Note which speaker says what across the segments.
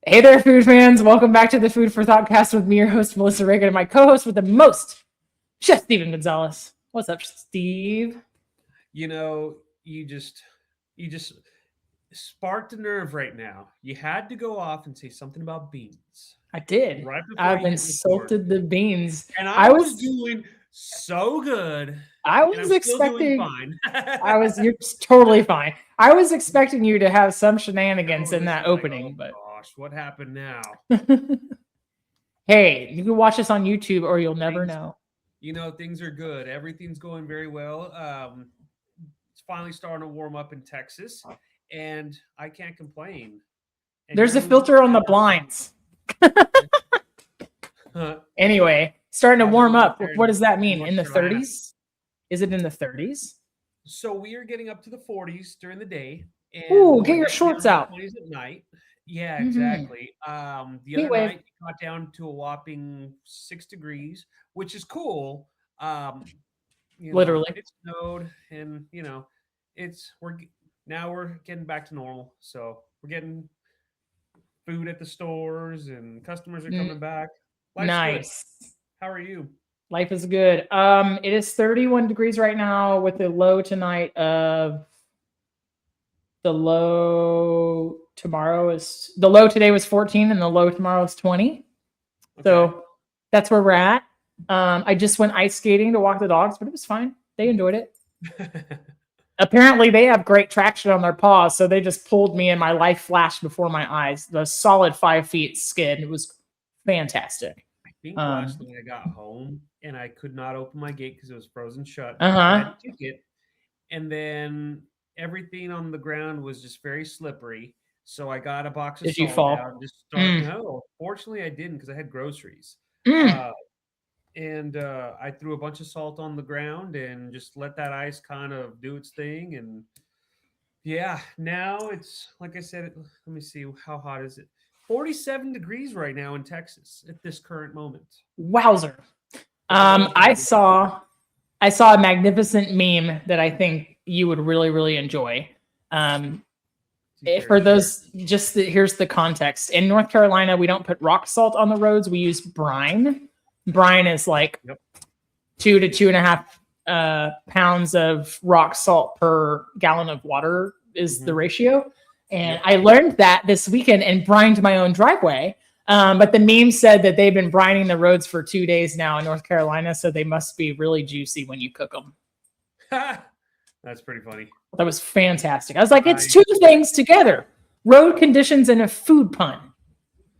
Speaker 1: Hey there, food fans. Welcome back to the Food for Thoughtcast with me, your host, Melissa Reagan, and my co-host with the most, Chef Steven Gonzalez. What's up, Steve?
Speaker 2: You know, you just sparked a nerve right now. You had to go off and say something about beans
Speaker 1: I did.
Speaker 2: right before
Speaker 1: I've
Speaker 2: you hit record.
Speaker 1: insulted the beans.
Speaker 2: And I
Speaker 1: I
Speaker 2: was
Speaker 1: was
Speaker 2: doing so good,
Speaker 1: I
Speaker 2: and I'm
Speaker 1: was
Speaker 2: still doing
Speaker 1: expecting
Speaker 2: fine.
Speaker 1: you're totally fine. I was expecting you to have some
Speaker 2: I
Speaker 1: shenanigans
Speaker 2: was
Speaker 1: in
Speaker 2: just
Speaker 1: that
Speaker 2: like, oh
Speaker 1: opening, but
Speaker 2: gosh, what happened now?
Speaker 1: hey, you can watch us on YouTube or you'll never
Speaker 2: Things,
Speaker 1: know.
Speaker 2: things are good. Everything's going very well. It's finally starting to warm up in Texas, and I can't complain. And
Speaker 1: There's
Speaker 2: you're
Speaker 1: a
Speaker 2: moving
Speaker 1: filter on the
Speaker 2: there.
Speaker 1: blinds.
Speaker 2: Huh?
Speaker 1: Anyway, starting to
Speaker 2: How's it
Speaker 1: warm
Speaker 2: like
Speaker 1: up.
Speaker 2: there
Speaker 1: What does that
Speaker 2: in
Speaker 1: mean?
Speaker 2: North
Speaker 1: In the
Speaker 2: Carolina?
Speaker 1: 30s? Is it in the 30s?
Speaker 2: So we are getting up to the 40s during the day and
Speaker 1: Ooh, get
Speaker 2: going
Speaker 1: your
Speaker 2: down
Speaker 1: shorts
Speaker 2: to the
Speaker 1: out.
Speaker 2: 20s at night. Yeah,
Speaker 1: Hmm.
Speaker 2: exactly. The
Speaker 1: Heat
Speaker 2: other
Speaker 1: wave.
Speaker 2: night it got down to a whopping 6 degrees, which is cool. Um,
Speaker 1: Literally.
Speaker 2: it snowed, and it's now we're getting back to normal. So we're getting food at the stores, and customers are
Speaker 1: N-
Speaker 2: coming back. Life's good.
Speaker 1: nice.
Speaker 2: How are you?
Speaker 1: Life is good. It is 31 degrees right now with a low tonight of the low today was 14 and the low tomorrow is 20.
Speaker 2: Okay.
Speaker 1: So that's where we're at. I just went ice skating to walk the dogs, but it was fine. They enjoyed it. Apparently they have great traction on their paws, so they just pulled me and my life flashed before my eyes. The solid 5 feet skid. It was fantastic.
Speaker 2: Think last
Speaker 1: Um,
Speaker 2: night I got home and I could not open my gate because it was frozen shut. I had
Speaker 1: uh-huh.
Speaker 2: to kick it, and then everything on the ground was just very slippery. So I got a box of
Speaker 1: Did you
Speaker 2: salt out
Speaker 1: fall?
Speaker 2: and just start.
Speaker 1: Mm.
Speaker 2: No, fortunately I didn't because I had groceries.
Speaker 1: Mm.
Speaker 2: Uh, and I threw a bunch of salt on the ground and just let that ice kind of do its thing. And yeah, now it's like I said. Let me see, how hot is it? 47 degrees right now in Texas at this current moment.
Speaker 1: Wowzer.
Speaker 2: But the weather's been
Speaker 1: I
Speaker 2: pretty good.
Speaker 1: saw a magnificent meme that I think you would really, really enjoy. Um,
Speaker 2: Do you care to
Speaker 1: for
Speaker 2: share?
Speaker 1: those, here's the context. In North Carolina, we don't put rock salt on the roads. We use brine. Brine is like
Speaker 2: Yep.
Speaker 1: 2 to 2.5 pounds of rock salt per gallon of water is the
Speaker 2: Mhm.
Speaker 1: ratio. And
Speaker 2: Yep.
Speaker 1: I learned that this weekend and brined my own driveway. But the meme said that they've been brining the roads for 2 days now in North Carolina, so they must be really juicy when you cook them.
Speaker 2: That's pretty funny.
Speaker 1: That was fantastic. I was like, it's
Speaker 2: I
Speaker 1: two things together: road conditions and a food pun.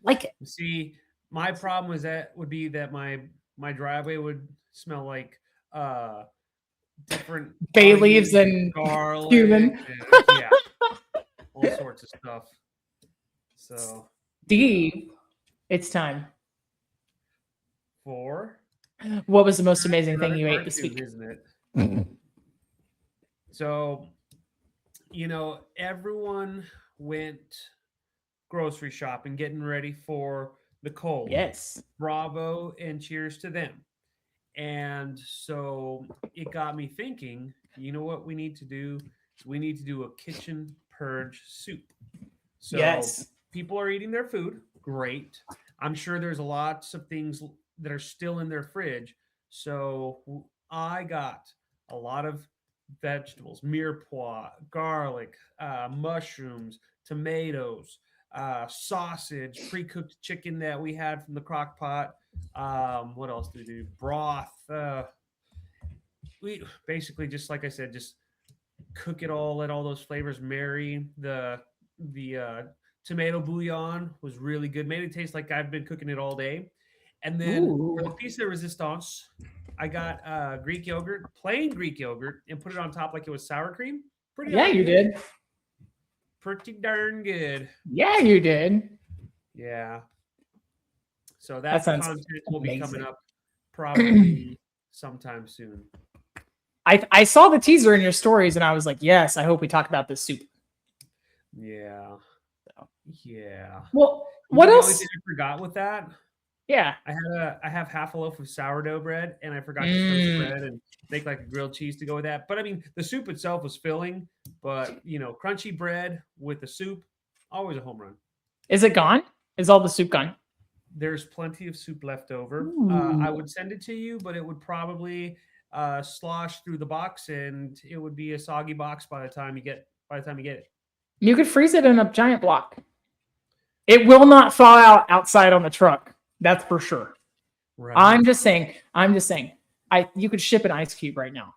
Speaker 1: Like it.
Speaker 2: see. My problem was that would be that my driveway would smell like uh different
Speaker 1: Bay leaves
Speaker 2: onions and
Speaker 1: and
Speaker 2: garlic
Speaker 1: cumin.
Speaker 2: and yeah, all sorts of stuff. So yeah,
Speaker 1: D, it's time.
Speaker 2: four.
Speaker 1: What was the most amazing thing
Speaker 2: Another
Speaker 1: you ate this
Speaker 2: cartoon,
Speaker 1: week?
Speaker 2: isn't it? So everyone went grocery shopping, getting ready for the cold.
Speaker 1: Yes.
Speaker 2: Bravo and cheers to them. And so it got me thinking, you know what we need to do? Is we need to do a kitchen purge soup. So
Speaker 1: Yes.
Speaker 2: people are eating their food, great. I'm sure there's lots of things that are still in their fridge. So I got a lot of vegetables, mirepoix, garlic, mushrooms, tomatoes, sausage, pre-cooked chicken that we had from the crock pot. What else do we do? Broth. We basically, just like I said, just cook it all, let all those flavors marry. The tomato bouillon was really good. Made it taste like I've been cooking it all day. And then for the
Speaker 1: Ooh.
Speaker 2: piece de resistance, I got Greek yogurt, plain Greek yogurt, and put it on top like it was sour cream. Pretty
Speaker 1: Yeah,
Speaker 2: darn
Speaker 1: you
Speaker 2: good.
Speaker 1: did.
Speaker 2: Pretty darn good.
Speaker 1: Yeah, you did.
Speaker 2: Yeah. So
Speaker 1: That
Speaker 2: that
Speaker 1: sounds
Speaker 2: content will be coming
Speaker 1: amazing.
Speaker 2: up probably sometime soon.
Speaker 1: I saw the teaser in your stories and I was like, yes, I hope we talk about this soup.
Speaker 2: Yeah.
Speaker 1: So,
Speaker 2: Yeah.
Speaker 1: well,
Speaker 2: You
Speaker 1: what
Speaker 2: know the only thing
Speaker 1: else?
Speaker 2: I forgot with that?
Speaker 1: Yeah.
Speaker 2: I have half a loaf of sourdough bread, and I forgot to toast
Speaker 1: Mm.
Speaker 2: bread and make like a grilled cheese to go with that. But I mean, the soup itself was filling, but crunchy bread with the soup, always a home run.
Speaker 1: Is it gone? Is all the soup gone?
Speaker 2: There's plenty of soup left over. I
Speaker 1: Ooh.
Speaker 2: would send it to you, but it would probably slosh through the box, and it would be a soggy box by the time you get it.
Speaker 1: You could freeze it in a giant block. It will not thaw out outside on the truck. That's for sure.
Speaker 2: Right.
Speaker 1: I'm just saying. You could ship an ice cube right now.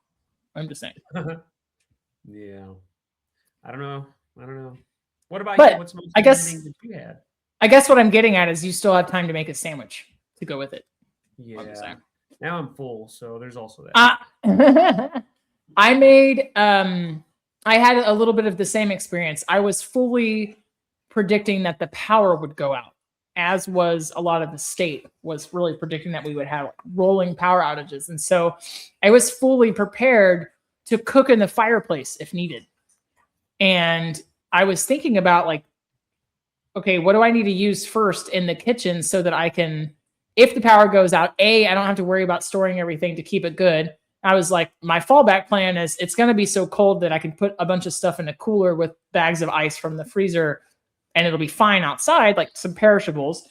Speaker 1: I'm just saying.
Speaker 2: Yeah. I don't know. What about
Speaker 1: But
Speaker 2: you? What's the most
Speaker 1: I guess
Speaker 2: thing that you had?
Speaker 1: I guess what I'm getting at is you still have time to make a sandwich to go with it.
Speaker 2: Yeah. Now I'm full, so there's also that.
Speaker 1: I made I had a little bit of the same experience. I was fully predicting that the power would go out, as was a lot of the state was really predicting that we would have rolling power outages. And so I was fully prepared to cook in the fireplace if needed. And I was thinking about like, okay, what do I need to use first in the kitchen so that I can, if the power goes out, I don't have to worry about storing everything to keep it good. I was like, my fallback plan is it's going to be so cold that I can put a bunch of stuff in a cooler with bags of ice from the freezer and it'll be fine outside, like some perishables.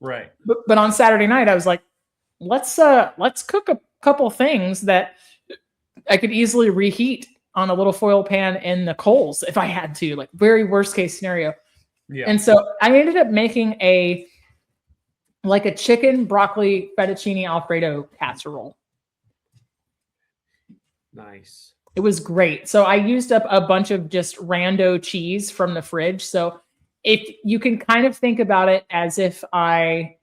Speaker 2: Right.
Speaker 1: But on Saturday night, I was like, let's cook a couple things that I could easily reheat on a little foil pan in the coals if I had to, like very worst case scenario.
Speaker 2: Yeah.
Speaker 1: And so I ended up making a chicken broccoli fettuccine Alfredo casserole.
Speaker 2: Nice.
Speaker 1: It was great. So I used up a bunch of just rando cheese from the fridge. So if you can kind of think about it as if I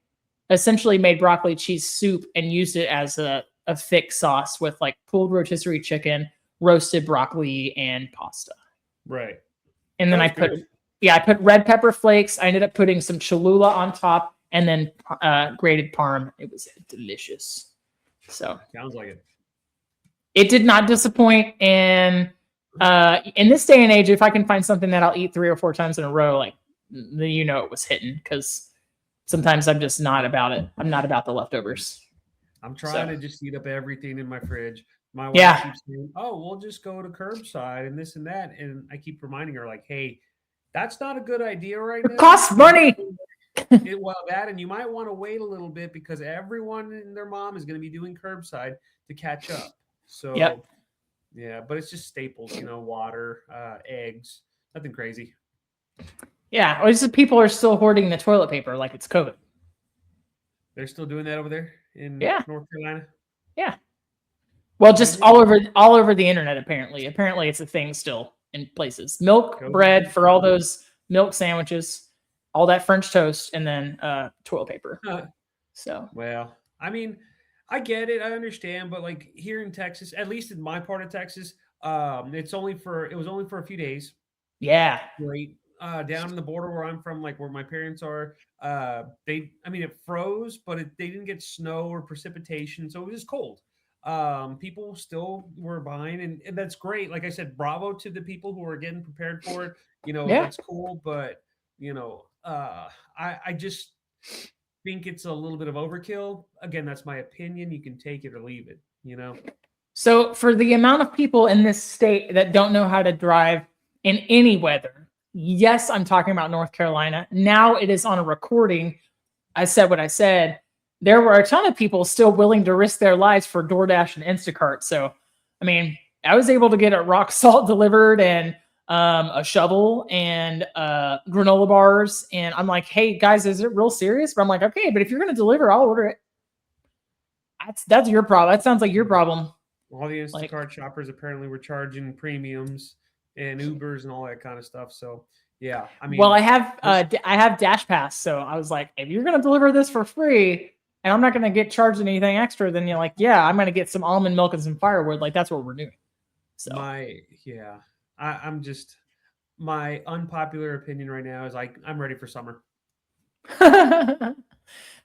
Speaker 1: essentially made broccoli cheese soup and used it as a thick sauce with like pulled rotisserie chicken, roasted broccoli, and pasta.
Speaker 2: Right.
Speaker 1: And then I put red pepper flakes. I ended up putting some Cholula on top and then grated parm. It was delicious. So
Speaker 2: sounds like it.
Speaker 1: It did not disappoint. And in this day and age, if I can find something that I'll eat 3 or 4 times in a row, like it was hitting, because sometimes I'm just not about it. I'm not about the leftovers.
Speaker 2: I'm trying to just eat up everything in my fridge. My wife keeps saying, "Oh, we'll just go to curbside and this and that," and I keep reminding her, like, "Hey, that's not a good idea right now.
Speaker 1: It costs money."
Speaker 2: And you might want to wait a little bit because everyone and their mom is going to be doing curbside to catch up. So, yeah, but it's just staples, water, eggs, nothing crazy.
Speaker 1: Yeah, or just people are still hoarding the toilet paper like it's COVID.
Speaker 2: They're still doing that over there in North Carolina?
Speaker 1: Yeah. Well, just all over the internet, apparently. Apparently it's a thing still in places. Milk, bread for all those milk sandwiches, all that French toast, and then toilet paper. So,
Speaker 2: well, I mean, I get it, I understand, but like here in Texas, at least in my part of Texas, it was only for a few days.
Speaker 1: Yeah.
Speaker 2: Great. Down in the border where I'm from, like where my parents are, it froze, but they didn't get snow or precipitation, so it was just cold. People still were buying, and that's great. Like I said, bravo to the people who are getting prepared for it. That's cool, but I just think it's a little bit of overkill. Again, that's my opinion. You can take it or leave it,
Speaker 1: So for the amount of people in this state that don't know how to drive in any weather, yes, I'm talking about North Carolina. Now it is on a recording. I said what I said. There were a ton of people still willing to risk their lives for DoorDash and Instacart. So, I mean, I was able to get a rock salt delivered and a shovel and granola bars. And I'm like, hey, guys, is it real serious? But I'm like, okay, but if you're going to deliver, I'll order it. That's your problem. That sounds like your problem.
Speaker 2: All the Instacart shoppers apparently were charging premiums and Ubers and all that kind of stuff. So, yeah, I mean,
Speaker 1: well, I have Dash Pass, so I was like, if you're going to deliver this for free and I'm not going to get charged anything extra, then you're like, yeah, I'm going to get some almond milk and some firewood. Like, that's what we're doing. So
Speaker 2: I'm just, my unpopular opinion right now is I'm ready for summer.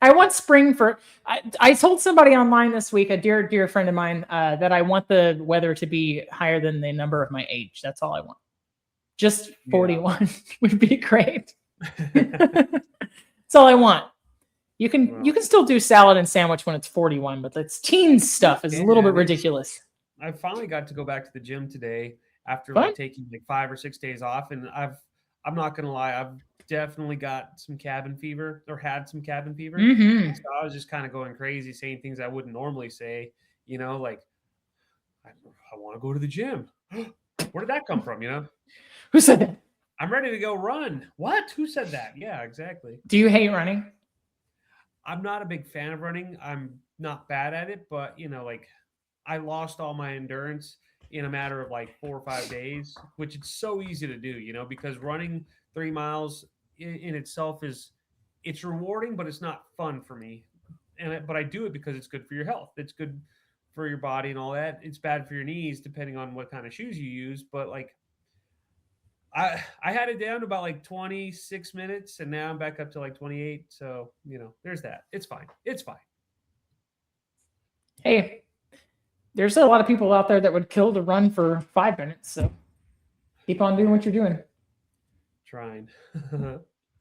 Speaker 1: I want spring I told somebody online this week, a dear friend of mine, that I want the weather to be higher than the number of my age. That's all I want. Just 41 would be great. That's all I want. You can still do salad and sandwich when it's 41, but that's teen stuff is a little bit ridiculous.
Speaker 2: I finally got to go back to the gym today after taking like 5 or 6 days off, and I'm not gonna lie, definitely got some cabin fever or had some cabin fever.
Speaker 1: Mm-hmm.
Speaker 2: So I was just kind of going crazy, saying things I wouldn't normally say, like, I want to go to the gym. Where did that come from?
Speaker 1: Who said that?
Speaker 2: I'm ready to go run. What? Who said that? Yeah, exactly.
Speaker 1: Do you hate running?
Speaker 2: I'm not a big fan of running. I'm not bad at it, but like I lost all my endurance in a matter of like 4 or 5 days, which it's so easy to do, because running 3 miles in itself it's rewarding, but it's not fun for me. But I do it because it's good for your health. It's good for your body and all that. It's bad for your knees depending on what kind of shoes you use. But like I had it down to about like 26 minutes, and now I'm back up to like 28. So there's that. It's fine. It's fine.
Speaker 1: Hey, there's a lot of people out there that would kill to run for 5 minutes. So keep on doing what you're doing.
Speaker 2: Trying.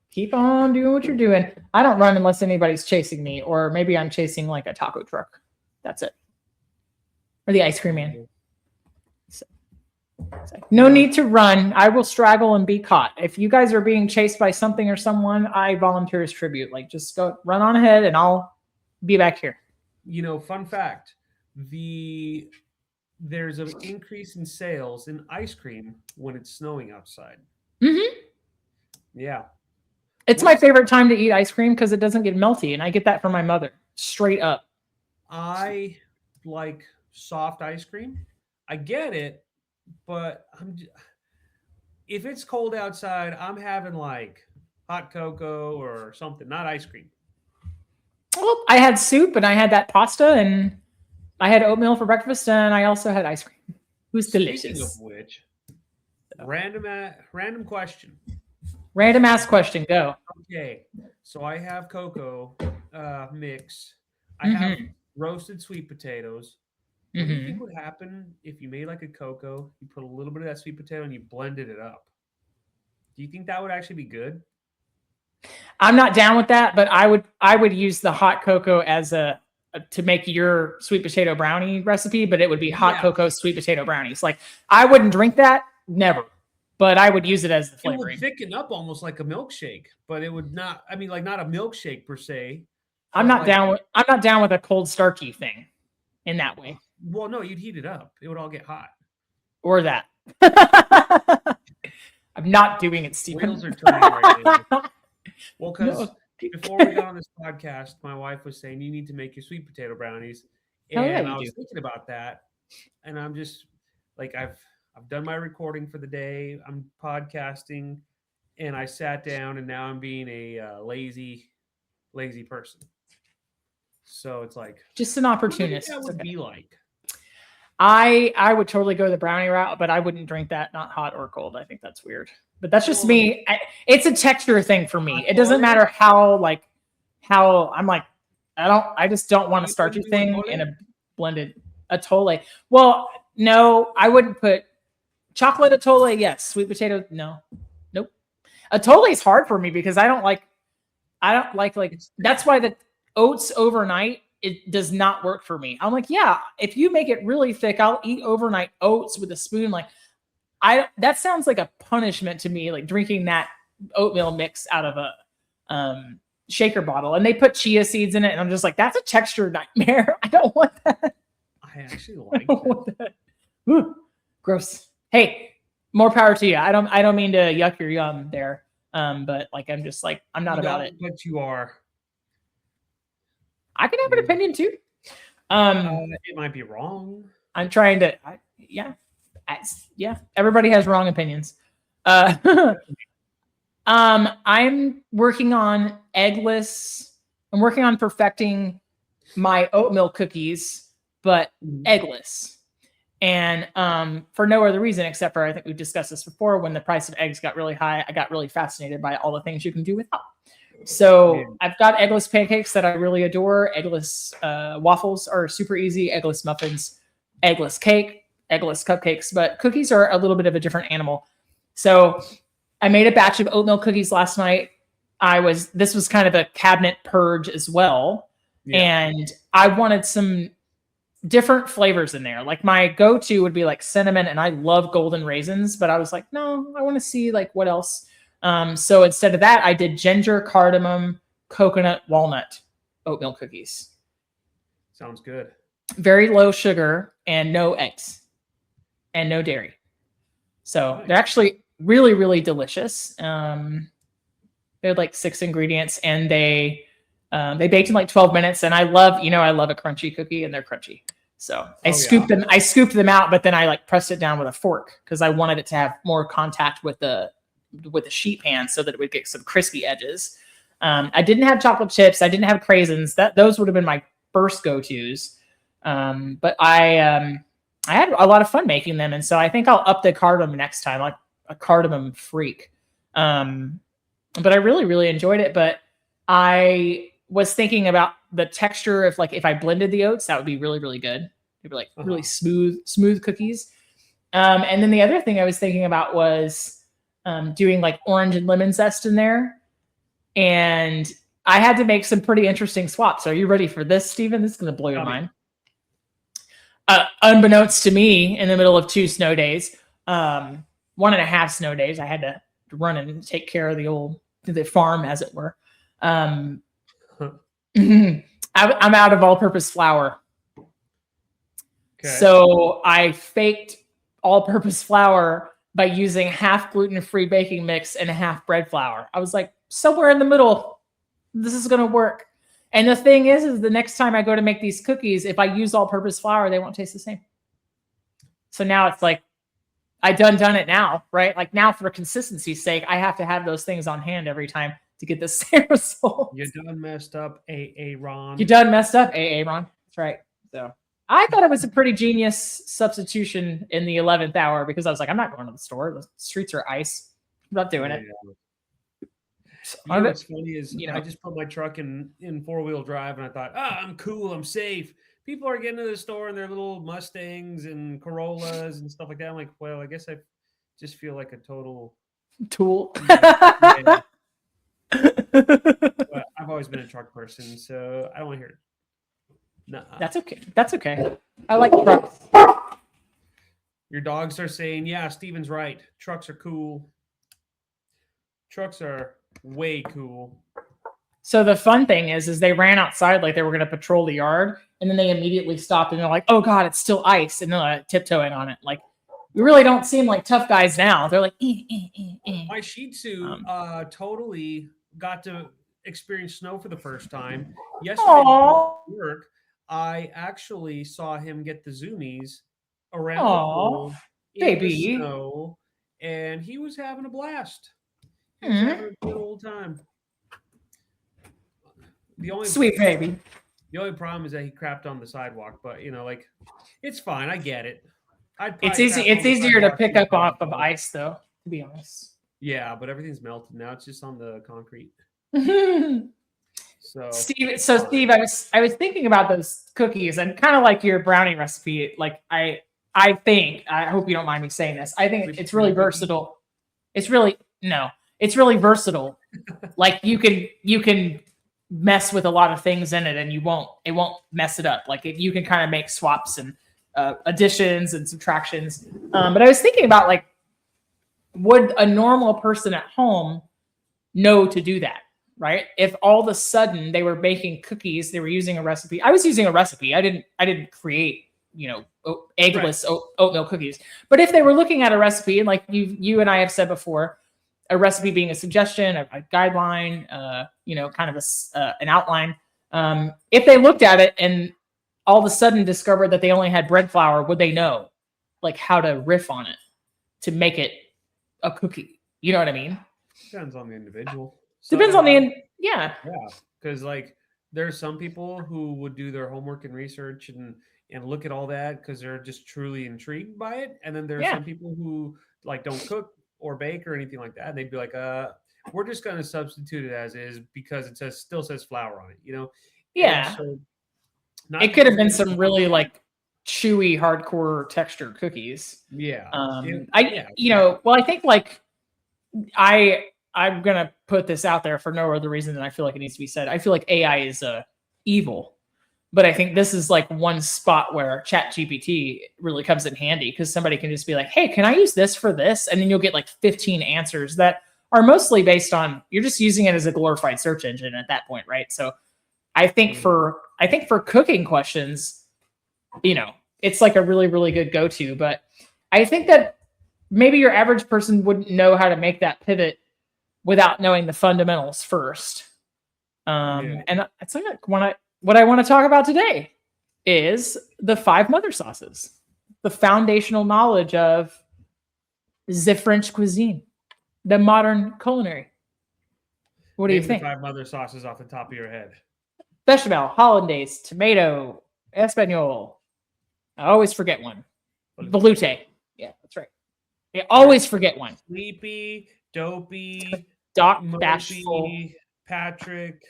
Speaker 1: Keep on doing what you're doing. I don't run unless anybody's chasing me, or maybe I'm chasing like a taco truck. That's it. Or the ice cream man. So, no need to run. I will straggle and be caught. If you guys are being chased by something or someone, I volunteer as tribute. Like, just go run on ahead and I'll be back here.
Speaker 2: Fun fact, there's an increase in sales in ice cream when it's snowing outside.
Speaker 1: Mm-hmm.
Speaker 2: Yeah.
Speaker 1: It's my favorite time to eat ice cream because it doesn't get melty, and I get that from my mother, straight up.
Speaker 2: I like soft ice cream. I get it, but if it's cold outside, I'm having like hot cocoa or something, not ice cream.
Speaker 1: Well, I had soup and I had that pasta and I had oatmeal for breakfast and I also had ice cream. It was delicious.
Speaker 2: Speaking of which, random question.
Speaker 1: Random ass question. Go.
Speaker 2: Okay, so I have cocoa mix. I have roasted sweet potatoes. What do you think would happen if you made like a cocoa, you put a little bit of that sweet potato and you blended it up? Do you think that would actually be good?
Speaker 1: I'm not down with that, but I would use the hot cocoa as to make your sweet potato brownie recipe, but it would be hot cocoa sweet potato brownies. Like, I wouldn't drink that, never, but I would use it as the flavoring.
Speaker 2: It would thicken up almost like a milkshake, but it would not. I mean, like not a milkshake per se.
Speaker 1: I'm not down with a cold starchy thing in that way.
Speaker 2: Well, no, you'd heat it up. It would all get hot.
Speaker 1: Or that. I'm not doing it, Stephen.
Speaker 2: Wheels are turning right now. Well, because before we got on this podcast, my wife was saying you need to make your sweet potato brownies, and I was thinking about that, and I'm just like I've done my recording for the day. I'm podcasting, and I sat down, and now I'm being a lazy person. So it's like
Speaker 1: just an opportunist.
Speaker 2: What would be like?
Speaker 1: I would totally go the brownie route, but I wouldn't drink that, not hot or cold. I think that's weird. But that's just me. It's a texture thing for me. It doesn't matter how I'm like, I just don't want a starchy thing in a blended atole. Well, no, I wouldn't put chocolate atole. Yes. Sweet potato. No, nope. Atole is hard for me because I don't like that's why the oats overnight, it does not work for me. I'm like, yeah, if you make it really thick, I'll eat overnight oats with a spoon. Like, that sounds like a punishment to me, like drinking that oatmeal mix out of a shaker bottle. And they put chia seeds in it, and I'm just like, that's a texture nightmare. I don't want that.
Speaker 2: I actually like that.
Speaker 1: Ooh, gross. Hey, more power to you. I don't mean to yuck your yum there. But like, I'm just like, I'm not about it.
Speaker 2: But you are.
Speaker 1: I can have an opinion too.
Speaker 2: It might be wrong.
Speaker 1: I'm trying to, yeah. Everybody has wrong opinions. I'm working on eggless. I'm working on perfecting my oatmeal cookies, but eggless. And for no other reason except for, I think we discussed this before, when the price of eggs got really high, I got really fascinated by all the things you can do without. So I've got eggless pancakes that I really adore. Eggless waffles are super easy. Eggless muffins, eggless cake, eggless cupcakes. But cookies are a little bit of a different animal. So I made a batch of oatmeal cookies last night. This was kind of a cabinet purge as well. Yeah. And I wanted some different flavors in there. Like, my go-to would be like cinnamon, and I love golden raisins, but I was like, no, I want to see like what else. So instead of that, I did ginger, cardamom, coconut, walnut oatmeal cookies.
Speaker 2: Sounds good.
Speaker 1: Very low sugar and no eggs and no dairy. So
Speaker 2: Nice.
Speaker 1: they're actually really, really delicious. They're like 6 ingredients, and they baked in like 12 minutes. And I love a crunchy cookie, and they're crunchy. So I scooped them out, but then I like pressed it down with a fork because I wanted it to have more contact with the sheet pan so that it would get some crispy edges. I didn't have chocolate chips. I didn't have craisins. Those would have been my first go-tos. But I had a lot of fun making them, and so I think I'll up the cardamom next time, like a cardamom freak. But I really, really enjoyed it. But I was thinking about the texture of like if I blended the oats, that would be really, really good. It'd be like really smooth cookies. And then the other thing I was thinking about was doing like orange and lemon zest in there. And I had to make some pretty interesting swaps. Are you ready for this, Stephen? This is going to blow your mind. Unbeknownst to me, in the middle of 2 snow days, 1.5 snow days, I had to run and take care of the farm, as it were. I'm out of all-purpose flour. Okay. So I faked all-purpose flour by using half gluten-free baking mix and half bread flour. I was like, somewhere in the middle, this is going to work. And the thing is the next time I go to make these cookies, if I use all-purpose flour, they won't taste the same. So now it's like, I done it now, right? Like now for consistency's sake, I have to have those things on hand every time to get the same result.
Speaker 2: You done messed up, Ron.
Speaker 1: You done messed up, Ron. That's right. So I thought it was a pretty genius substitution in the 11th hour because I was like, I'm not going to the store. The streets are ice. I'm not doing it.
Speaker 2: So, you know what's funny is I just put my truck in 4-wheel drive and I thought, I'm cool, I'm safe. People are getting to the store in their little Mustangs and Corollas and stuff like that. I'm like, well, I guess I just feel like a total
Speaker 1: tool.
Speaker 2: But I've always been a truck person, so I don't want to hear it. Nuh-uh.
Speaker 1: That's okay. I like trucks.
Speaker 2: Your dogs are saying, yeah, Steven's right. Trucks are cool. Trucks are way cool.
Speaker 1: So the fun thing is they ran outside like they were going to patrol the yard, and then they immediately stopped and they're like, oh God, it's still ice. And they're tiptoeing on it. Like, we really don't seem like tough guys now. They're like,
Speaker 2: My Shih Tzu totally got to experience snow for the first time. Yesterday at work, I actually saw him get the zoomies around the pool in the snow, and he was having a blast. He was having a good old time.
Speaker 1: Sweet baby.
Speaker 2: The only problem is that he crapped on the sidewalk, but it's fine. I get it.
Speaker 1: It's easier to pick up off of ice, though, to be honest.
Speaker 2: Yeah, but everything's melted now. It's just on the concrete.
Speaker 1: Steve, I was thinking about those cookies and kind of like your brownie recipe. Like I hope you don't mind me saying this. I think it's really versatile. It's really versatile. Like you can mess with a lot of things in it, and it won't mess it up. Like you can kind of make swaps and additions and subtractions. But I was thinking about like, would a normal person at home know to do that? Right? If all of a sudden they were baking cookies, they were using a recipe. I was using a recipe. I didn't create, eggless oatmeal cookies. But if they were looking at a recipe, and like you and I have said before, a recipe being a suggestion, a guideline, kind of an outline. If they looked at it and all of a sudden discovered that they only had bread flour, would they know like how to riff on it to make it a cookie? You know what I mean?
Speaker 2: Depends on the individual.
Speaker 1: Depends on yeah.
Speaker 2: Because like there's some people who would do their homework and research and look at all that because they're just truly intrigued by it. And then there's some people who like don't cook or bake or anything like that. And they'd be like, we're just going to substitute it as is because it still says flour on it,
Speaker 1: Yeah. So it could have been some really like chewy, hardcore texture cookies.
Speaker 2: Yeah.
Speaker 1: I think like I'm going to put this out there for no other reason than I feel like it needs to be said. I feel like AI is evil, but I think this is like one spot where ChatGPT really comes in handy because somebody can just be like, hey, can I use this for this? And then you'll get like 15 answers that are mostly based on you're just using it as a glorified search engine at that point, right? So I think for cooking questions, it's like a really, really good go-to. But I think that maybe your average person wouldn't know how to make that pivot without knowing the fundamentals first. And it's like what I want to talk about today is the 5 mother sauces, the foundational knowledge of the French cuisine, the modern culinary. What do you think?
Speaker 2: 5 mother sauces off the top of your head.
Speaker 1: Bechamel, hollandaise, tomato, espagnole. I always forget one. Veloute. Yeah, that's right. I always forget one.
Speaker 2: Sleepy, Dopey,
Speaker 1: Doc,
Speaker 2: Moby,
Speaker 1: Bashful,
Speaker 2: Patrick,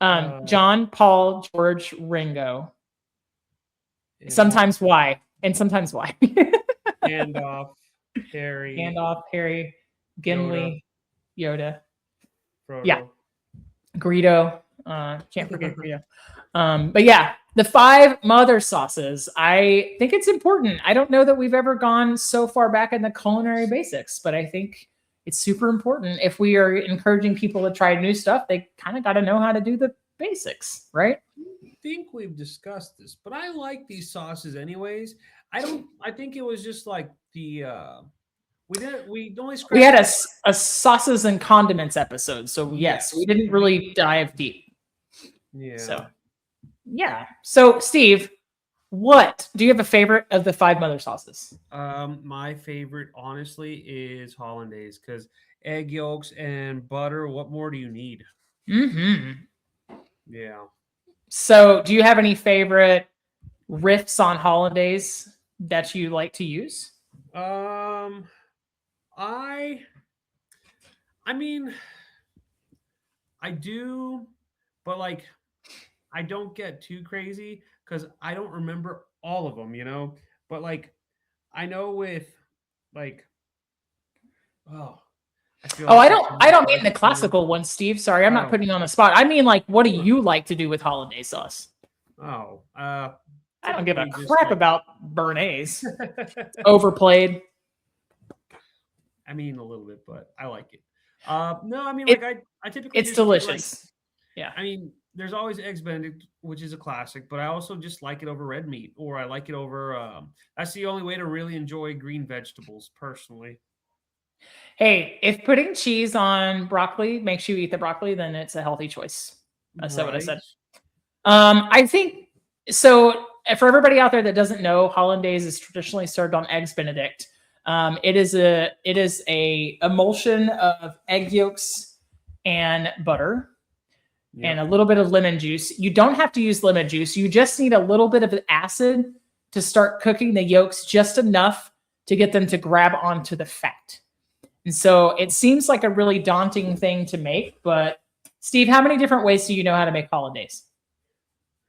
Speaker 1: John, Paul, George, Ringo. Sometimes Y, and sometimes Y.
Speaker 2: Gandalf, Harry.
Speaker 1: Gandalf, Harry, Gimli, Yoda.
Speaker 2: Frodo.
Speaker 1: Yeah. Greedo. Can't forget Greedo. But yeah, the 5 mother sauces. I think it's important. I don't know that we've ever gone so far back in the culinary basics, but I think it's super important. If we are encouraging people to try new stuff, they kind of got to know how to do the basics, right?
Speaker 2: I think we've discussed this, but I like these sauces anyways. I think it was just like the we had
Speaker 1: a sauces and condiments episode. So yes, we didn't really dive deep.
Speaker 2: Yeah.
Speaker 1: So Steve, what do you have a favorite of the 5 mother sauces?
Speaker 2: My favorite, honestly, is hollandaise because egg yolks and butter. What more do you need? Yeah. So,
Speaker 1: do you have any favorite riffs on hollandaise that you like to use?
Speaker 2: I mean, I do, but like, I don't get too crazy because I don't remember all of them, But like, I know with like,
Speaker 1: I don't mean the classical one, Steve. Sorry, I'm not putting you on the spot. I mean, like, what do you like to do with hollandaise sauce?
Speaker 2: I
Speaker 1: don't give a crap about Béarnaise. Overplayed.
Speaker 2: I mean, a little bit, but I like it. No, I mean, I typically
Speaker 1: it's delicious. Yeah.
Speaker 2: I mean, there's always eggs Benedict, which is a classic, but I also just like it over red meat, or I like it over. That's the only way to really enjoy green vegetables, personally.
Speaker 1: Hey, if putting cheese on broccoli makes you eat the broccoli, then it's a healthy choice. That's what I said. I think so. For everybody out there that doesn't know, hollandaise is traditionally served on eggs Benedict. It is a emulsion of egg yolks and butter. Yep. And a little bit of lemon juice. You don't have to use lemon juice. You just need a little bit of acid to start cooking the yolks just enough to get them to grab onto the fat. And so it seems like a really daunting thing to make, but Steve, how many different ways do you know how to make hollandaise?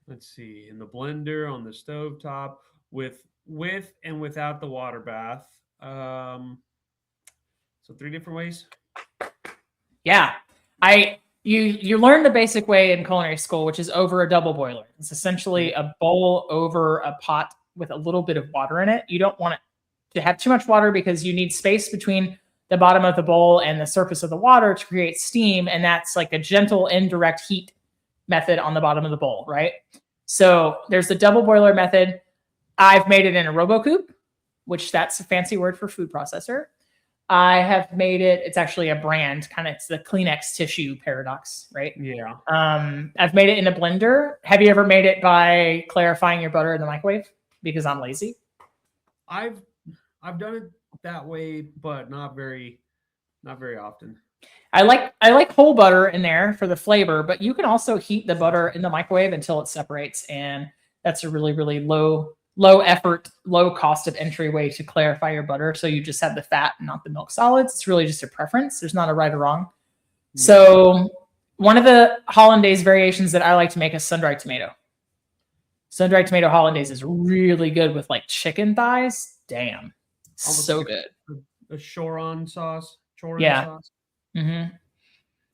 Speaker 2: Let's see. In the blender, on the stovetop, with and without the water bath. So 3 different ways.
Speaker 1: Yeah. You learn the basic way in culinary school, which is over a double boiler. It's essentially a bowl over a pot with a little bit of water in it. You don't want it to have too much water because you need space between the bottom of the bowl and the surface of the water to create steam. And that's like a gentle indirect heat method on the bottom of the bowl, right? So there's the double boiler method. I've made it in a RoboCoupe, which that's a fancy word for food processor. I have made it. It's actually a brand, it's the Kleenex tissue paradox, right?
Speaker 2: Yeah.
Speaker 1: I've made it in a blender. Have you ever made it by clarifying your butter in the microwave? Because I'm lazy.
Speaker 2: I've done it that way, but not very often.
Speaker 1: I like whole butter in there for the flavor, but you can also heat the butter in the microwave until it separates, and that's a really, really low effort, low cost of entry way to clarify your butter. So you just have the fat and not the milk solids. It's really just a preference. There's not a right or wrong. Yeah. So one of the hollandaise variations that I like to make is sun-dried tomato. Sun-dried tomato hollandaise is really good with like chicken thighs. Damn.
Speaker 2: Almost
Speaker 1: so
Speaker 2: like
Speaker 1: good.
Speaker 2: A Choron sauce.
Speaker 1: Yeah.
Speaker 2: Sauce.
Speaker 1: Mm-hmm.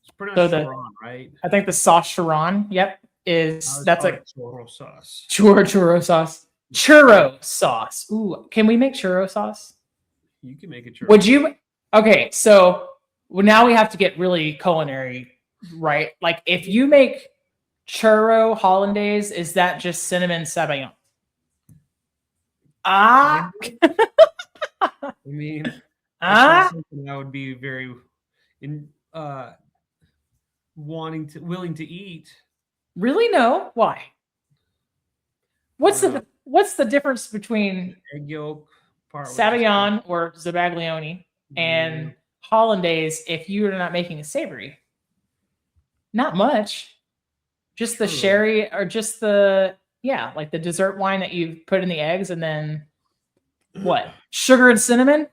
Speaker 2: It's pronounced Choron, right?
Speaker 1: I think the sauce Choron, that's like
Speaker 2: churro sauce.
Speaker 1: Churro sauce. Churro sauce. Ooh, can we make churro sauce?
Speaker 2: You can make a churro.
Speaker 1: Would you? Okay, so Well, now we have to get really culinary, right? Like if you make churro hollandaise, is that just cinnamon sabayon? Ah,
Speaker 2: I mean, it's not
Speaker 1: ah,
Speaker 2: something I would be very in willing to eat.
Speaker 1: really? No. Why?
Speaker 2: Uh,
Speaker 1: What's the difference between
Speaker 2: egg yolk part with just
Speaker 1: sabayon or zabaglione
Speaker 2: yeah,
Speaker 1: and hollandaise if you're not making a savory? Not much. Just the
Speaker 2: true.
Speaker 1: sherry or just the like the dessert wine that you put in the eggs and then what? Sugar and cinnamon?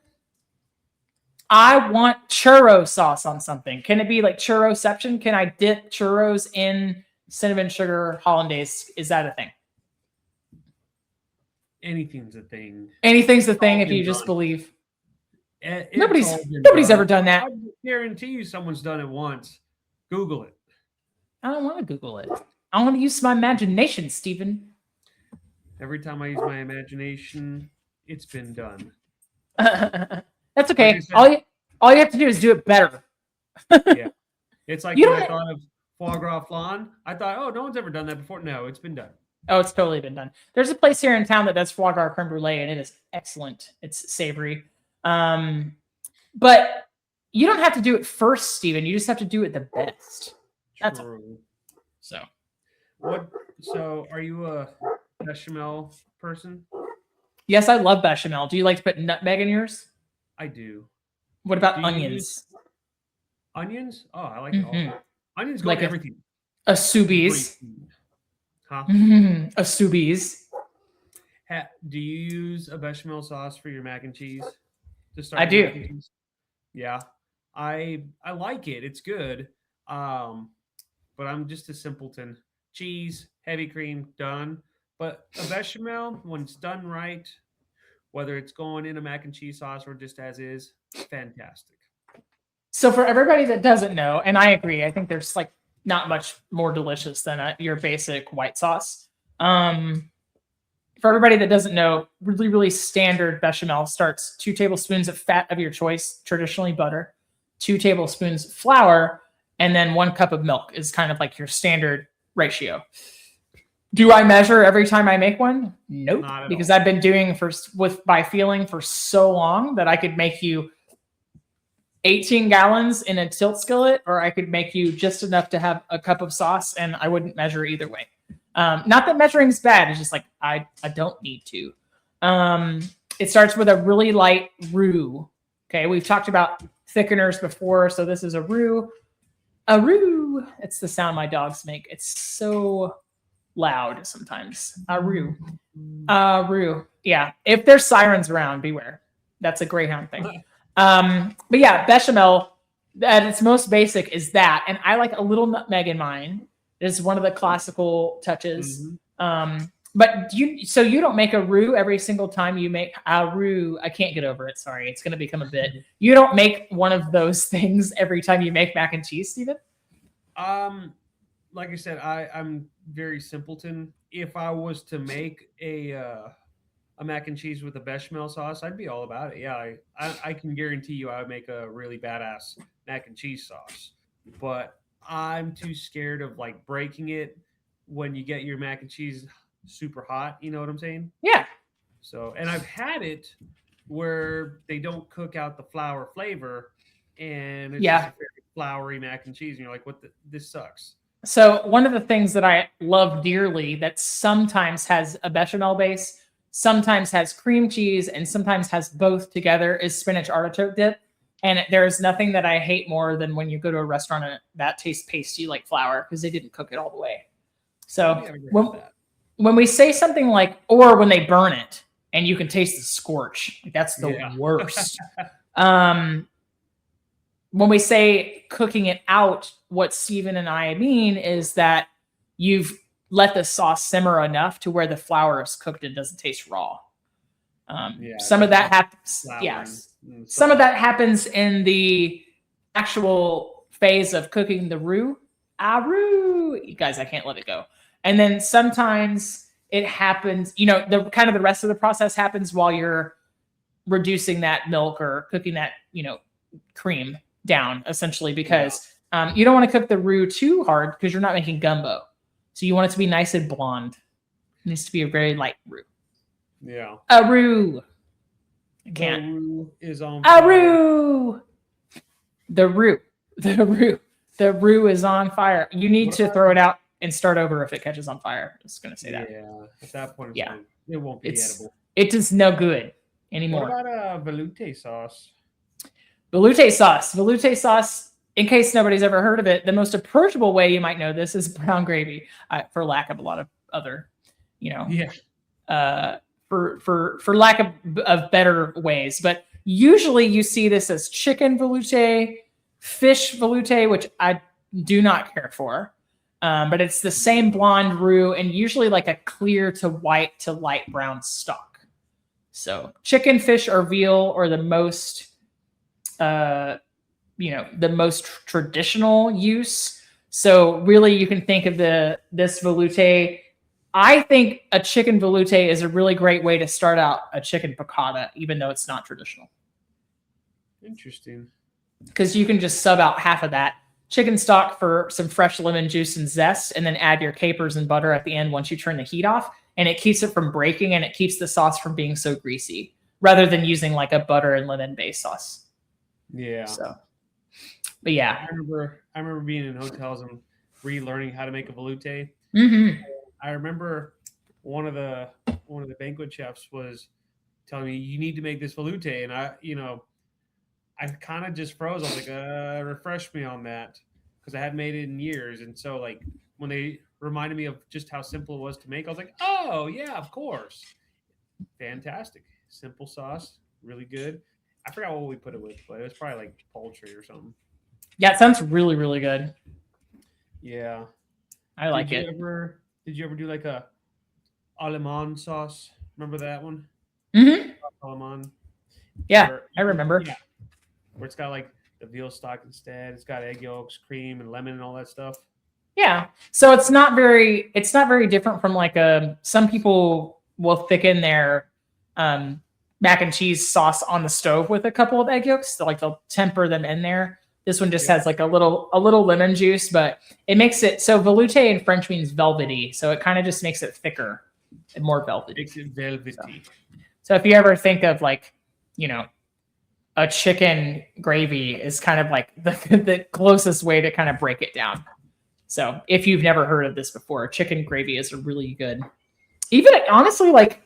Speaker 1: I want churro sauce on something. Can it be like churroception? Can I dip churros in cinnamon sugar hollandaise? Is that a thing?
Speaker 2: Anything's a thing.
Speaker 1: Anything's the
Speaker 2: It's
Speaker 1: thing
Speaker 2: all
Speaker 1: if you
Speaker 2: been
Speaker 1: just
Speaker 2: done.
Speaker 1: believe.
Speaker 2: It's
Speaker 1: Nobody's
Speaker 2: all been
Speaker 1: nobody's
Speaker 2: done.
Speaker 1: ever done that.
Speaker 2: I guarantee you someone's done it once. Google it.
Speaker 1: I don't want to Google it. I want to use my imagination, Stephen.
Speaker 2: Every time I use my imagination, it's been done.
Speaker 1: That's
Speaker 2: Like
Speaker 1: okay.
Speaker 2: I said,
Speaker 1: All you have to do is do it better.
Speaker 2: yeah. It's like
Speaker 1: You
Speaker 2: when I
Speaker 1: don't.
Speaker 2: thought of foie gras flan. I thought, oh, no one's ever done that before. No, it's been done.
Speaker 1: Oh, it's totally been done. There's a place here in town that does foie gras creme brulee, and it is excellent. It's savory. But you don't have to do it first, Steven. You just have to do it the best. That's all.
Speaker 2: True.
Speaker 1: So
Speaker 2: What? So, are you a bechamel person?
Speaker 1: yes, I love bechamel. Do you like to put nutmeg in yours?
Speaker 2: I do.
Speaker 1: What about
Speaker 2: Do you
Speaker 1: onions?
Speaker 2: use onions? Oh, I like it all.
Speaker 1: Mhm.
Speaker 2: Onions go
Speaker 1: Like
Speaker 2: in
Speaker 1: a
Speaker 2: everything.
Speaker 1: A Subies.
Speaker 2: Huh?
Speaker 1: A Subies.
Speaker 2: Do you use a bechamel sauce for your mac and cheese to start?
Speaker 1: I
Speaker 2: your
Speaker 1: do.
Speaker 2: mac and cheese? Yeah, I like it. It's good. But I'm just a simpleton. Cheese, heavy cream, done. But a bechamel, when it's done right, whether it's going in a mac and cheese sauce or just as is, fantastic.
Speaker 1: So for everybody that doesn't know, and I agree, I think there's like not much more delicious than your basic white sauce. For everybody that doesn't know, really, really standard bechamel starts 2 tablespoons of fat of your choice, traditionally butter, 2 tablespoons flour, and then 1 cup of milk is kind of like your standard ratio. Do I measure every time I make one? Nope,
Speaker 2: Not at
Speaker 1: because
Speaker 2: all.
Speaker 1: I've been doing by feeling for so long that I could make you 18 gallons in a tilt skillet, or I could make you just enough to have a cup of sauce, and I wouldn't measure either way. Not that measuring's bad. It's just like I don't need to. It starts with a really light roux. Okay, we've talked about thickeners before, so this is a roux. A roux. It's the sound my dogs make. It's so loud sometimes. A roux. Roux. Yeah. If there's sirens around, beware. That's a Greyhound thing. But yeah, bechamel at its most basic is that, and I like a little nutmeg in mine. It is one of the classical touches. But you don't make a roux every single time you make a roux. I can't get over it. Sorry, it's going to become a bit. You don't make one of those things every time you make mac and cheese, Steven?
Speaker 2: Like I said, I'm very simpleton. If I was to make a mac and cheese with a bechamel sauce, I'd be all about it. Yeah, I can guarantee you I would make a really badass mac and cheese sauce. But I'm too scared of like breaking it when you get your mac and cheese super hot. You know what I'm saying?
Speaker 1: Yeah.
Speaker 2: So, and I've had it where they don't cook out the flour flavor, and it's just a very floury mac and cheese, and you're like, "What? This sucks."
Speaker 1: So one of the things that I love dearly that sometimes has a bechamel base, sometimes has cream cheese, and sometimes has both together is spinach artichoke dip. And there's nothing that I hate more than when you go to a restaurant and that tastes pasty like flour because they didn't cook it all the way. So when we say something like, or when they burn it and you can taste the scorch, like that's the worst. When we say cooking it out, what Steven and I mean is that you've let the sauce simmer enough to where the flour is cooked and doesn't taste raw. Some of that happens. Yes. Some of that happens in the actual phase of cooking the roux. Roux. You guys, I can't let it go. And then sometimes it happens, the rest of the process happens while you're reducing that milk or cooking that, cream. down essentially because you don't want to cook the roux too hard because you're not making gumbo. So you want it to be nice and blonde. It needs to be a very light roux.
Speaker 2: Yeah.
Speaker 1: A roux. I
Speaker 2: The
Speaker 1: can't.
Speaker 2: roux is on
Speaker 1: A
Speaker 2: fire.
Speaker 1: roux. The roux. The roux. The roux is on fire. You need
Speaker 2: What
Speaker 1: to
Speaker 2: about-
Speaker 1: throw it out and start over if it catches on fire. I'm just gonna say that.
Speaker 2: Yeah. At that point, in
Speaker 1: Yeah.
Speaker 2: time, it won't be
Speaker 1: It's
Speaker 2: edible.
Speaker 1: it is no good
Speaker 2: What
Speaker 1: anymore.
Speaker 2: about veloute sauce?
Speaker 1: Veloute sauce. Veloute sauce, in case nobody's ever heard of it, the most approachable way you might know this is brown gravy, for lack of a lot of other,
Speaker 2: Yeah.
Speaker 1: for lack of better ways. But usually you see this as chicken veloute, fish veloute, which I do not care for. But it's the same blonde roux and usually like a clear to white to light brown stock. So chicken, fish, or veal are the most the most traditional use. So really you can think of this veloute. I think a chicken veloute is a really great way to start out a chicken piccata, even though it's not traditional.
Speaker 2: Interesting.
Speaker 1: Because you can just sub out half of that chicken stock for some fresh lemon juice and zest, and then add your capers and butter at the end once you turn the heat off. And it keeps it from breaking and it keeps the sauce from being so greasy, rather than using like a butter and lemon based sauce.
Speaker 2: Yeah.
Speaker 1: So, but yeah.
Speaker 2: I remember being in hotels and relearning how to make a veloute.
Speaker 1: Mm-hmm.
Speaker 2: I remember one of the banquet chefs was telling me you need to make this veloute, and I kind of just froze. I was like, refresh me on that, because I hadn't made it in years. And so like when they reminded me of just how simple it was to make, I was like, oh yeah, of course. Fantastic. Simple sauce, really good. I forgot what we put it with, but it was probably like poultry or something.
Speaker 1: Yeah, it sounds really, really good.
Speaker 2: Yeah.
Speaker 1: I like
Speaker 2: Did
Speaker 1: it.
Speaker 2: you ever do like a allemande sauce? Remember that one?
Speaker 1: Mm-hmm.
Speaker 2: Allemande.
Speaker 1: Yeah,
Speaker 2: Where-
Speaker 1: I remember.
Speaker 2: Yeah. Where it's got like the veal stock instead. It's got egg yolks, cream, and lemon and all that stuff.
Speaker 1: Yeah. So it's not very different from like some people will thicken their mac and cheese sauce on the stove with a couple of egg yolks. So like they'll temper them in there. This one just has like a little lemon juice, but it makes it so veloute in French means velvety. So it kind of just makes it thicker and more velvety.
Speaker 2: Makes it velvety.
Speaker 1: So if you ever think of like, a chicken gravy is kind of like the closest way to kind of break it down. So if you've never heard of this before, chicken gravy is a really good, even honestly, like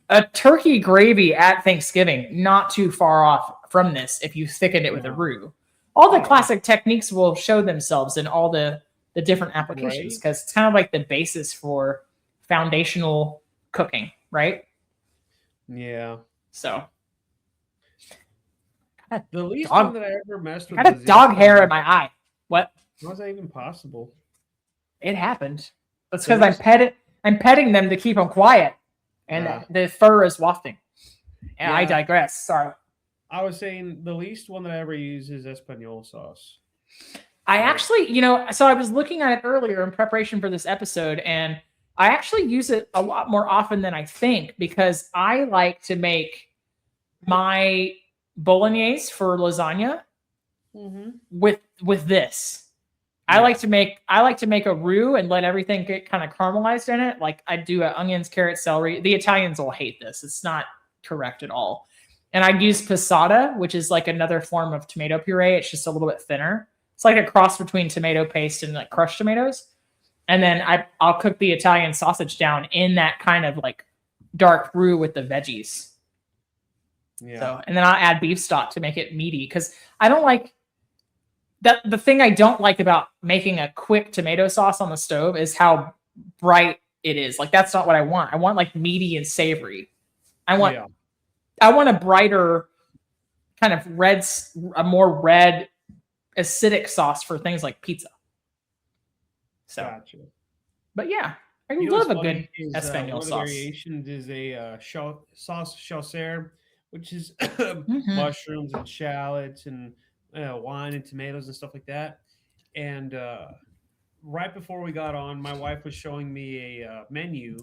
Speaker 1: a turkey gravy at Thanksgiving, not too far off from this if you thickened it with a roux. All the classic techniques will show themselves in all the different applications because it's kind of like the basis for foundational cooking, right?
Speaker 2: Yeah.
Speaker 1: So
Speaker 2: The least
Speaker 1: Dog-
Speaker 2: one that I ever messed with
Speaker 1: I got a
Speaker 2: was
Speaker 1: dog hair in
Speaker 2: in
Speaker 1: my eye. What?
Speaker 2: How is that even possible?
Speaker 1: It happened. That's
Speaker 2: So
Speaker 1: because I'm petting them to keep them quiet, and the fur is wafting. And I
Speaker 2: Yeah.
Speaker 1: digress. Sorry.
Speaker 2: I was saying the least one that I ever use is Espanol sauce.
Speaker 1: I actually, so I was looking at it earlier in preparation for this episode, and I actually use it a lot more often than I think because I like to make my bolognese for lasagna with this. I like to make a roux and let everything get kind of caramelized in it. Like I do onions, carrots, celery. The Italians will hate this. It's not correct at all. And I use passata, which is like another form of tomato puree. It's just a little bit thinner. It's like a cross between tomato paste and like crushed tomatoes. And then I'll cook the Italian sausage down in that kind of like dark roux with the veggies.
Speaker 2: Yeah.
Speaker 1: So, and then I'll add beef stock to make it meaty because I don't like that. The thing I don't like about making a quick tomato sauce on the stove is how bright it is. Like that's not what I want. I want like meaty and savory. I want a brighter kind of a more red acidic sauce for things like pizza. So,
Speaker 2: Gotcha.
Speaker 1: But yeah, I
Speaker 2: You know
Speaker 1: love
Speaker 2: what's
Speaker 1: a good
Speaker 2: funny is,
Speaker 1: Espanol
Speaker 2: one of the
Speaker 1: sauce.
Speaker 2: variations is a sauce chasseur, which is
Speaker 1: Mhm.
Speaker 2: mushrooms and shallots and wine and tomatoes and stuff like that. And right before we got on, my wife was showing me a menu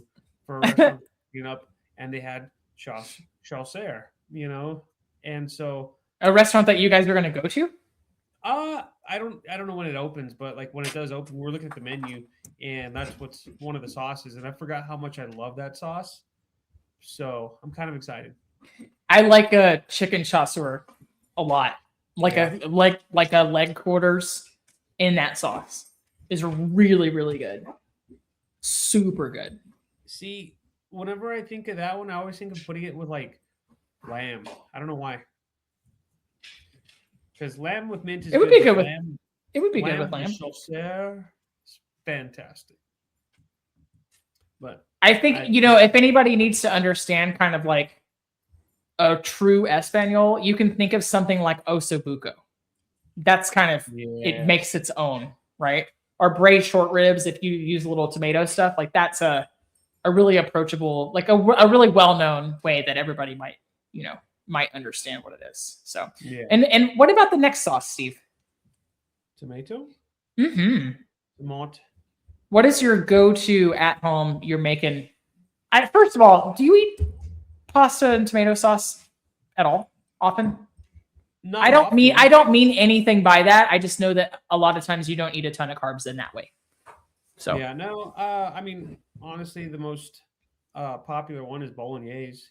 Speaker 2: for a restaurant up, and they had chasseur, and so
Speaker 1: A restaurant that you guys are going to go to?
Speaker 2: I don't know when it opens, but like when it does open, we're looking at the menu, and that's what's one of the sauces, and I forgot how much I love that sauce. So I'm kind of excited.
Speaker 1: I like a chicken chasseur a lot. Like
Speaker 2: Yeah.
Speaker 1: like a leg quarters in that sauce is really really good. Super good.
Speaker 2: See, whenever I think of that one, I always think of putting it with like lamb. I don't know why, because lamb with mint is
Speaker 1: It would
Speaker 2: good,
Speaker 1: be
Speaker 2: but
Speaker 1: good with
Speaker 2: lamb de
Speaker 1: lamb.
Speaker 2: chasseur is fantastic. But
Speaker 1: I think
Speaker 2: I
Speaker 1: if anybody needs to understand kind of like a true Espanol, you can think of something like osobuco. That's kind of it makes
Speaker 2: yes,
Speaker 1: its own, right? Or braised short ribs if you use a little tomato stuff, like that's a really approachable, like a really well-known way that everybody might understand what it is. So,
Speaker 2: yeah,
Speaker 1: and what about the next sauce, Steve?
Speaker 2: tomato,
Speaker 1: Hmm.
Speaker 2: tomato.
Speaker 1: What is your go-to at home you're making? First of all, do you eat pasta and tomato sauce at all often?
Speaker 2: Not often.
Speaker 1: I don't mean anything by that. I just know that a lot of times you don't eat a ton of carbs in that way. So
Speaker 2: Yeah, no. I mean, honestly, the most popular one is bolognese.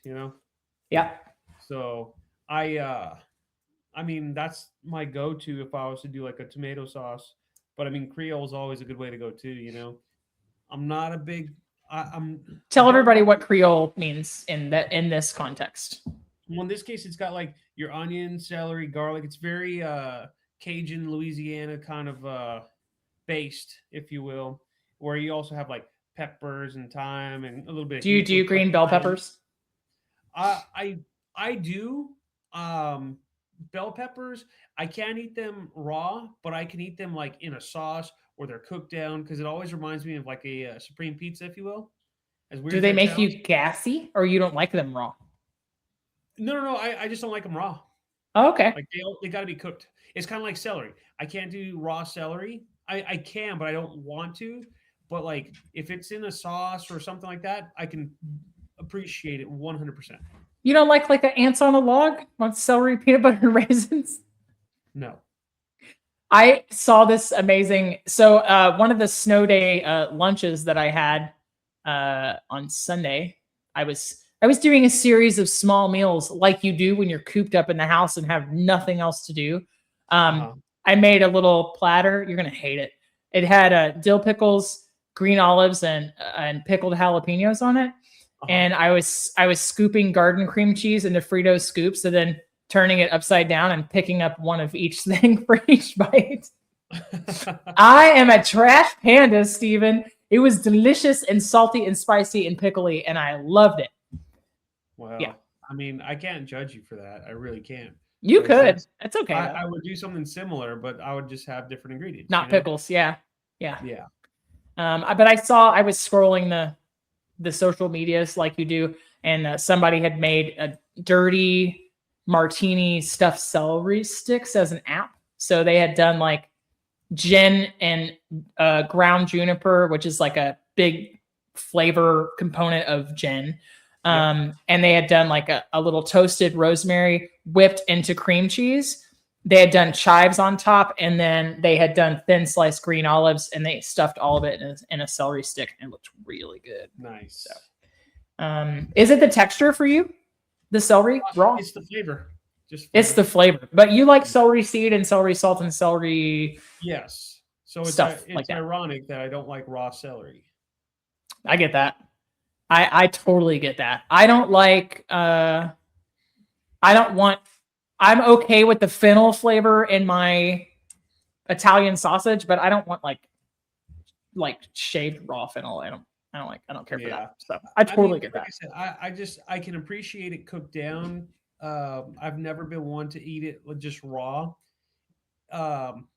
Speaker 1: yeah,
Speaker 2: So I mean, that's my go-to if I was to do like a tomato sauce. But I mean, Creole is always a good way to go too. I'm not a big. I'm
Speaker 1: tell
Speaker 2: don't
Speaker 1: everybody
Speaker 2: like.
Speaker 1: what Creole means in this context.
Speaker 2: Well, in this case, it's got like your onion, celery, garlic. It's very Cajun, Louisiana kind of based, if you will, where you also have like peppers and thyme and a little bit of
Speaker 1: Do you
Speaker 2: heat
Speaker 1: do
Speaker 2: with like
Speaker 1: green bell
Speaker 2: lime.
Speaker 1: peppers?
Speaker 2: I I I do. Um, Bell peppers, I can't eat them raw, but I can eat them like in a sauce or they're cooked down because it always reminds me of like a supreme pizza, if you will. As weird
Speaker 1: Do
Speaker 2: as
Speaker 1: they
Speaker 2: that
Speaker 1: make
Speaker 2: sounds.
Speaker 1: you gassy or you don't like them raw?
Speaker 2: No, no, no. I just don't like them raw.
Speaker 1: Oh, okay.
Speaker 2: Like they got to be cooked. It's kind of like celery. I can't do raw celery. I can, but I don't want to. But like if it's in a sauce or something like that, I can appreciate it 100%.
Speaker 1: You don't like the ants on a log on celery, peanut butter, and raisins?
Speaker 2: No.
Speaker 1: I saw this amazing. So one of the snow day lunches that I had on Sunday, I was doing a series of small meals like you do when you're cooped up in the house and have nothing else to do.
Speaker 2: Uh huh.
Speaker 1: I made a little platter. You're gonna hate it. It had dill pickles, green olives, and pickled jalapenos on it.
Speaker 2: Uh
Speaker 1: And I was scooping garden cream cheese into Frito scoops, and then turning it upside down and picking up one of each thing for each bite.
Speaker 2: huh.
Speaker 1: I am a trash panda, Steven. It was delicious and salty and spicy and pickly, and I loved it. Yeah,
Speaker 2: Well, I mean, I can't judge you for that. I really can't.
Speaker 1: you
Speaker 2: Because
Speaker 1: could. It's okay though.
Speaker 2: I would do something similar, but I would just have different ingredients.
Speaker 1: Not pickles. Yeah, yeah.
Speaker 2: Yeah.
Speaker 1: But I was scrolling the social medias like you do, and somebody had made a dirty martini stuffed celery sticks as an app. So they had done like gin and ground juniper, which is like a big flavor component of gin.
Speaker 2: Yep.
Speaker 1: And they had done like a little toasted rosemary whipped into cream cheese. They had done chives on top, and then they had done thin sliced green olives, and they stuffed all of it in a celery stick, and it looked really good.
Speaker 2: Nice.
Speaker 1: So, is it the texture for you? The celery raw?
Speaker 2: It's the flavor. Just
Speaker 1: It's the flavor, but you like celery seed and celery salt and celery.
Speaker 2: yes. So it's
Speaker 1: Stuff
Speaker 2: it's
Speaker 1: like that.
Speaker 2: ironic that I don't like raw celery.
Speaker 1: I get that. I totally get that. I don't like. I don't want. I'm okay with the fennel flavor in my Italian sausage, but I don't want like shaved raw fennel. I don't care for
Speaker 2: Yeah.
Speaker 1: that. So I totally get
Speaker 2: Like
Speaker 1: that.
Speaker 2: I said, I can appreciate it cooked down. I've never been one to eat it just raw. Um,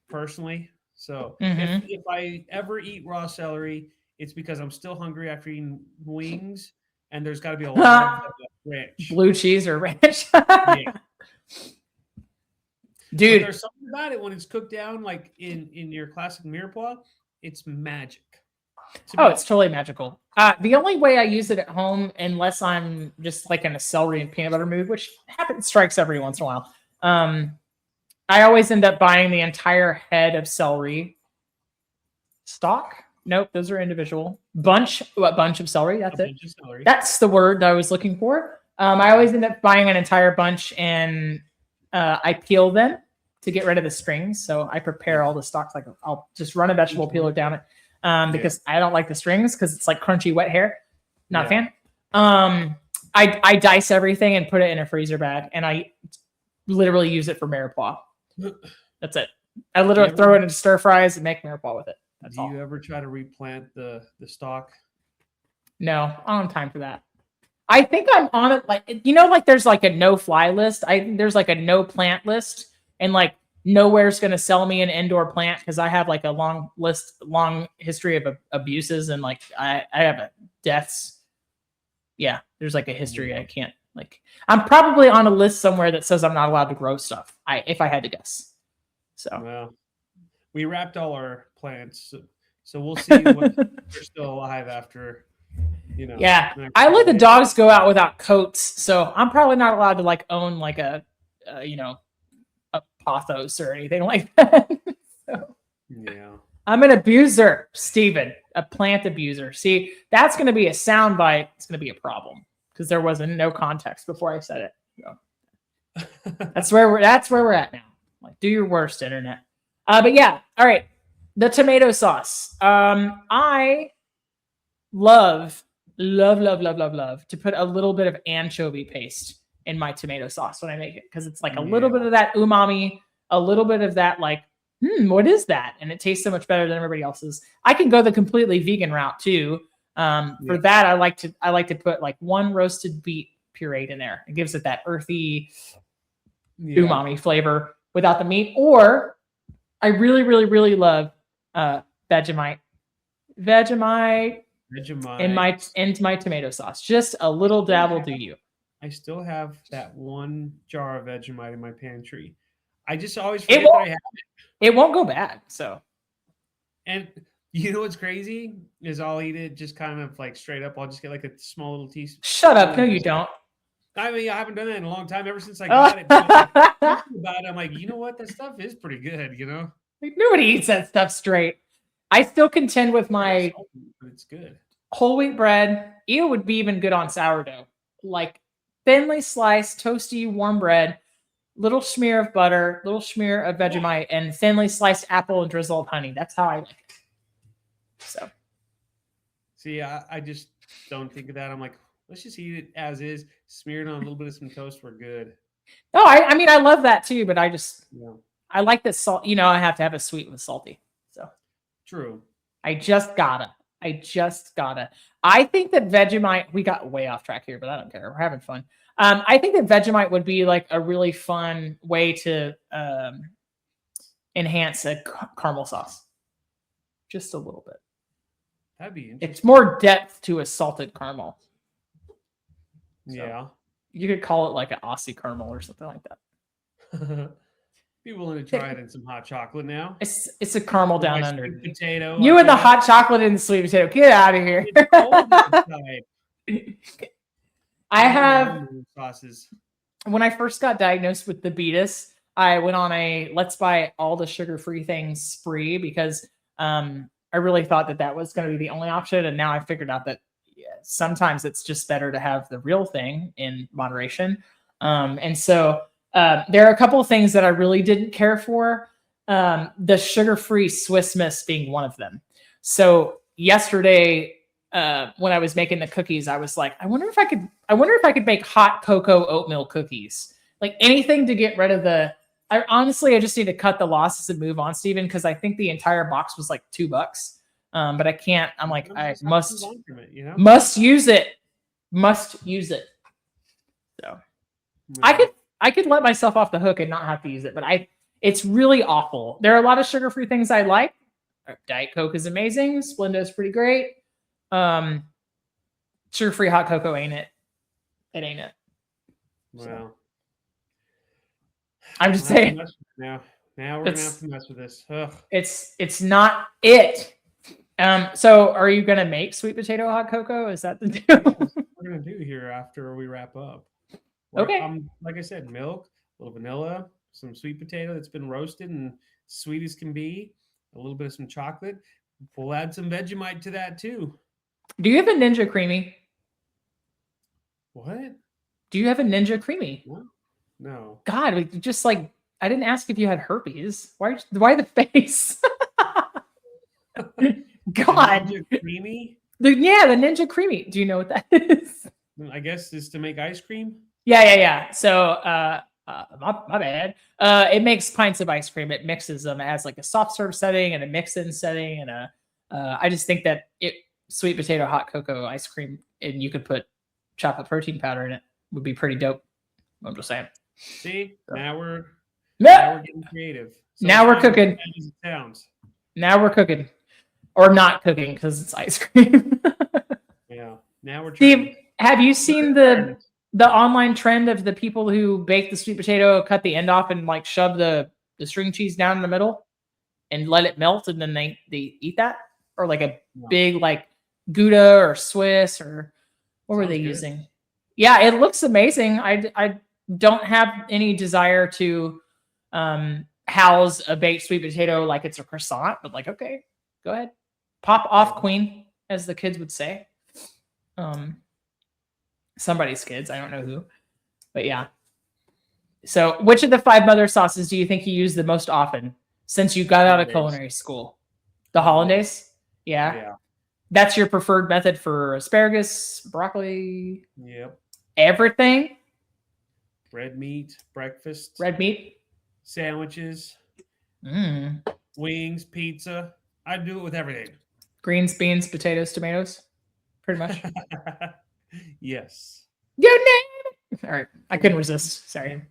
Speaker 2: personally. So
Speaker 1: Mhm.
Speaker 2: if I ever eat raw celery, it's because I'm still hungry after eating wings, and there's got to be a lot of ranch.
Speaker 1: Blue cheese or ranch.
Speaker 2: Yeah. But
Speaker 1: Dude,
Speaker 2: there's something about it when it's cooked down, like in your classic mirepoix, it's magic. To
Speaker 1: oh,
Speaker 2: me.
Speaker 1: it's totally magical. The only way I use it at home, unless I'm just like in a celery and peanut butter mood, which happens strikes every once in a while, I always end up buying the entire head of celery stalk. Nope, those are individual. Bunch of celery. That's
Speaker 2: A
Speaker 1: it.
Speaker 2: bunch of celery.
Speaker 1: That's the word I was looking for. I always end up buying an entire bunch, and I peel them to get rid of the strings. So I prepare all the stalks. Like I'll just run a vegetable peeler down it because I don't like the strings because it's like crunchy wet hair. Not a fan. I dice everything and put it in a freezer bag, and I literally use it for mirepoix. That's it. I literally throw it into stir fries and make mirepoix with it. That's
Speaker 2: Do you ever try to replant the stalk?
Speaker 1: No, I don't have time for that. I think I'm on it. Like, like there's like a no fly list. There's like a no plant list, and like nowhere's going to sell me an indoor plant because I have like a long history of abuses, and like I have deaths. Yeah, there's like a history. I can't I'm probably on a list somewhere that says I'm not allowed to grow stuff. If I had to guess. So
Speaker 2: well, we wrapped all our plants, so we'll see what they're still alive after.
Speaker 1: Yeah, I let the dogs go out without coats, so I'm probably not allowed to like own like a pothos or anything like that. So,
Speaker 2: yeah,
Speaker 1: I'm an abuser, Steven, a plant abuser. See, that's going to be a soundbite. It's going to be a problem because there wasn't no context before I said it. So. That's where we're at now. Like, do your worst, internet. But yeah, all right. The tomato sauce. I love to put a little bit of anchovy paste in my tomato sauce when I make it because it's like a little bit of that umami, a little bit of that like, what is that? And it tastes so much better than everybody else's. I can go the completely vegan route too. For that, I like to put like one roasted beet pureed in there. It gives it that earthy umami flavor without the meat. Or I really, really, really love Vegemite into my tomato sauce. Just a little dab will do you.
Speaker 2: I still have that one jar of Vegemite in my pantry. I just always forget that I have it.
Speaker 1: It won't go bad. So,
Speaker 2: and you know what's crazy is I'll eat it just kind of like straight up. I'll just get like a small little teaspoon.
Speaker 1: Shut up! No, you don't.
Speaker 2: I mean, I haven't done that in a long time. Ever since I got it, about it, I'm like, you know what? That stuff is pretty good.
Speaker 1: Like, nobody eats that stuff straight. I still contend with my.
Speaker 2: But it's good.
Speaker 1: Whole wheat bread. It would be even good on sourdough. Like thinly sliced, toasty, warm bread. Little smear of butter, little smear of Vegemite, and thinly sliced apple and drizzle of honey. That's how I like it. So,
Speaker 2: see, I just don't think of that. I'm like, let's just eat it as is, smeared on a little bit of some toast. We're good.
Speaker 1: No, I mean, I love that too, but I just, I like the salt. I have to have a sweet with salty. So,
Speaker 2: true.
Speaker 1: I just gotta. I think that Vegemite. We got way off track here, but I don't care. We're having fun. I think that Vegemite would be like a really fun way to enhance a caramel sauce. Just a little bit.
Speaker 2: That'd be interesting.
Speaker 1: It's more depth to a salted caramel. So
Speaker 2: yeah.
Speaker 1: You could call it like an Aussie caramel or something like that.
Speaker 2: Be willing to try it in some hot chocolate now.
Speaker 1: It's a caramel down under.
Speaker 2: Potato.
Speaker 1: You and the hot chocolate and the sweet potato. Get out of here. I have
Speaker 2: sauces.
Speaker 1: When I first got diagnosed with diabetes, I went on a let's buy all the sugar-free things spree because I really thought that was going to be the only option. And now I figured out that sometimes it's just better to have the real thing in moderation. And so there are a couple of things that I really didn't care for. The sugar-free Swiss Miss being one of them. So yesterday, when I was making the cookies, I was like, I wonder if I could make hot cocoa oatmeal cookies. Like anything to get rid of I just need to cut the losses and move on, Steven, because I think the entire box was like $2. But I can't. I'm like, I must use it. Must use it. So I could let myself off the hook and not have to use it, but it's really awful. There are a lot of sugar-free things I like. Diet Coke is amazing. Splenda is pretty great. Sugar-free hot cocoa ain't it. It ain't it.
Speaker 2: Wow.
Speaker 1: So. I'm just saying.
Speaker 2: Now we're gonna have to mess with this. Ugh.
Speaker 1: It's not it. So are you gonna make sweet potato hot cocoa? Is that the deal?
Speaker 2: That's what we're gonna do here after we wrap up.
Speaker 1: Okay.
Speaker 2: Like I said, milk, a little vanilla, some sweet potato that's been roasted and sweet as can be. A little bit of some chocolate. We'll add some Vegemite to that too.
Speaker 1: Do you have a Ninja Creamy?
Speaker 2: What?
Speaker 1: Do you have a Ninja Creamy?
Speaker 2: No.
Speaker 1: God, just like I didn't ask if you had herpes. Why the face? God.
Speaker 2: Ninja Creamy?
Speaker 1: The Ninja Creamy. Do you know what that is?
Speaker 2: I guess is to make ice cream.
Speaker 1: Yeah. So, my bad. It makes pints of ice cream. It mixes them. It has like a soft serve setting and a mix-in setting, and I just think that sweet potato hot cocoa ice cream, and you could put chocolate protein powder in it, would be pretty dope. I'm just saying.
Speaker 2: See, now we're getting creative. So
Speaker 1: now we're cooking.
Speaker 2: As it sounds.
Speaker 1: Now we're cooking, or not cooking because it's ice cream.
Speaker 2: Yeah. Now we're.
Speaker 1: Steve, have you seen the online trend of the people who bake the sweet potato, cut the end off, and like shove the string cheese down in the middle, and let it melt, and then they eat that, or like a big like Gouda or Swiss or what were they using? Yeah, it looks amazing. I don't have any desire to house a baked sweet potato like it's a croissant, but like, okay, go ahead. Pop off, queen, as the kids would say. Somebody's kids, I don't know who, but yeah. So which of the 5 mother sauces do you think you use the most often since you got out of culinary school? The hollandaise? Yeah. That's your preferred method for asparagus, broccoli?
Speaker 2: Yep.
Speaker 1: Everything?
Speaker 2: Red meat, breakfast.
Speaker 1: Red meat?
Speaker 2: Sandwiches. Wings, pizza. I do it with everything.
Speaker 1: Greens, beans, potatoes, tomatoes? Pretty much.
Speaker 2: Yes.
Speaker 1: Your name. All right. I couldn't resist. Sorry.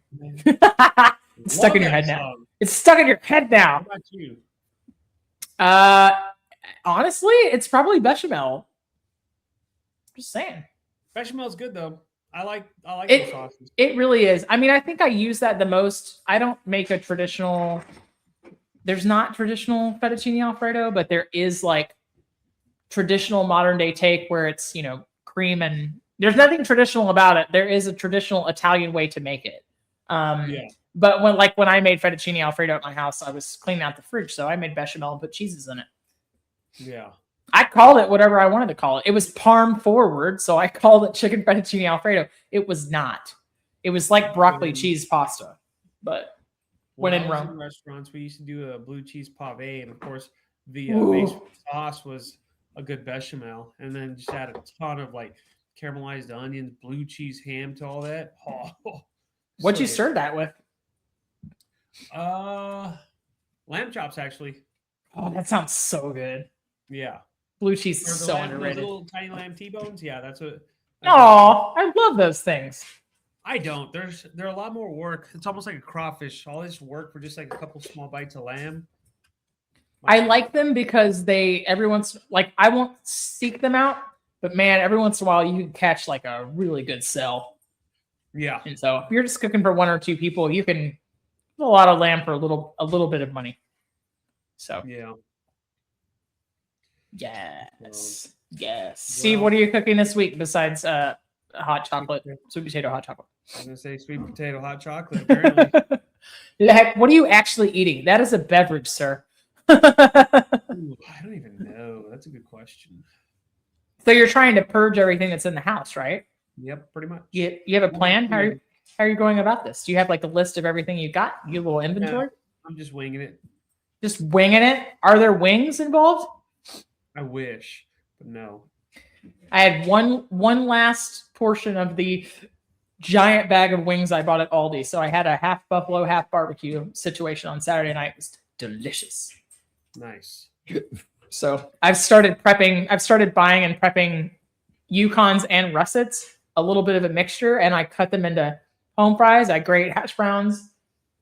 Speaker 1: It's stuck in your head now. It's stuck in your head now.
Speaker 2: How about you?
Speaker 1: Honestly, it's probably bechamel. Just saying.
Speaker 2: Bechamel's good though. I like
Speaker 1: it,
Speaker 2: those sauces. It
Speaker 1: really is. I mean, I think I use that the most. I don't make a traditional. There's not traditional fettuccine Alfredo, but there is like traditional modern day take where it's, cream, and there's nothing traditional about it. There is a traditional Italian way to make it. But when I made fettuccine Alfredo at my house, I was cleaning out the fridge, so I made bechamel and put cheeses in it.
Speaker 2: Yeah.
Speaker 1: I called it whatever I wanted to call it. It was parm forward, so I called it chicken fettuccine Alfredo. It was not. It was like broccoli cheese pasta, but when in Rome.
Speaker 2: In restaurants, we used to do a blue cheese pave, and of course, the base sauce was a good bechamel, and then just add a ton of like caramelized onions, blue cheese, ham to all that.
Speaker 1: What'd you serve that with?
Speaker 2: Lamb chops, actually.
Speaker 1: Oh, that sounds so good.
Speaker 2: Yeah.
Speaker 1: Blue cheese is so underrated.
Speaker 2: Those little tiny lamb T-bones. Yeah, that's what.
Speaker 1: Oh, I love those things.
Speaker 2: I don't. They're a lot more work. It's almost like a crawfish. All this work for just like a couple small bites of lamb.
Speaker 1: I like them because I won't seek them out, but man, every once in a while you can catch like a really good sell.
Speaker 2: Yeah.
Speaker 1: And so if you're just cooking for 1 or 2 people, you can a lot of lamb for a little bit of money. So
Speaker 2: yeah.
Speaker 1: Yes. Steve, what are you cooking this week besides hot chocolate, sweet potato hot chocolate?
Speaker 2: I was gonna say sweet potato hot chocolate. Apparently.
Speaker 1: What are you actually eating? That is a beverage, sir.
Speaker 2: Ooh, I don't even know. That's a good question.
Speaker 1: So you're trying to purge everything that's in the house, right?
Speaker 2: Yep, pretty much.
Speaker 1: You have a plan? How are you going about this? Do you have like a list of everything you got? You have a little inventory?
Speaker 2: Yeah, I'm just winging it.
Speaker 1: Just winging it? Are there wings involved?
Speaker 2: I wish, but no.
Speaker 1: I had one last portion of the giant bag of wings I bought at Aldi. So I had a half buffalo, half barbecue situation on Saturday night. It was delicious.
Speaker 2: Nice.
Speaker 1: So I've started buying and prepping Yukons and russets, a little bit of a mixture, and I cut them into home fries. I grate hash browns.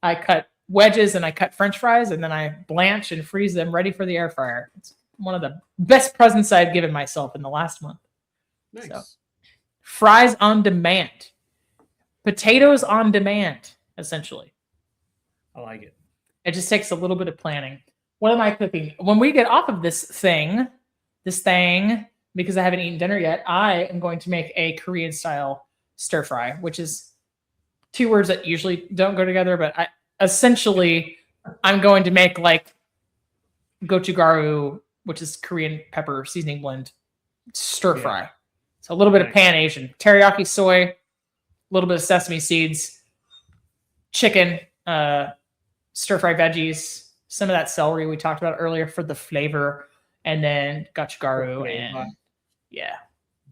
Speaker 1: I cut wedges and I cut French fries, and then I blanch and freeze them ready for the air fryer. It's one of the best presents I've given myself in the last month.
Speaker 2: Nice.
Speaker 1: So, fries on demand. Potatoes on demand, essentially.
Speaker 2: I like it.
Speaker 1: It just takes a little bit of planning. What am I cooking? When we get off of this thing, because I haven't eaten dinner yet, I am going to make a Korean style stir fry, which is 2 words that usually don't go together, but essentially, I'm going to make like gochugaru, which is Korean pepper seasoning blend, stir fry. So a little bit of Pan Asian, teriyaki soy, a little bit of sesame seeds, chicken, stir fry veggies, some of that celery we talked about earlier for the flavor, and then gochugaru and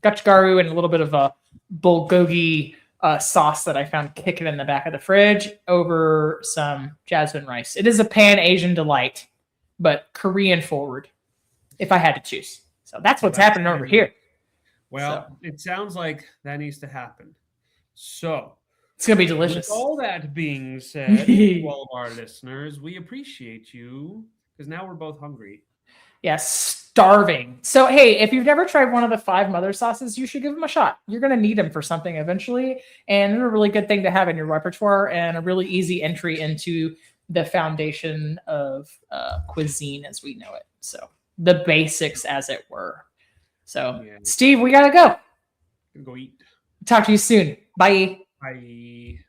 Speaker 1: gochugaru and a little bit of a bulgogi sauce that I found kicking in the back of the fridge over some jasmine rice. It is a Pan Asian delight, but Korean forward, if I had to choose. So that's what's happening over here.
Speaker 2: Well, it sounds like that needs to happen. So
Speaker 1: it's gonna be delicious.
Speaker 2: With all that being said, to all of our listeners, we appreciate you because now we're both hungry.
Speaker 1: Yes, starving. So, hey, if you've never tried one of the 5 mother sauces, you should give them a shot. You're going to need them for something eventually. And they're a really good thing to have in your repertoire and a really easy entry into the foundation of cuisine as we know it. So, the basics, as it were. So, Steve, we got to go.
Speaker 2: Go eat.
Speaker 1: Talk to you soon. Bye.
Speaker 2: Bye.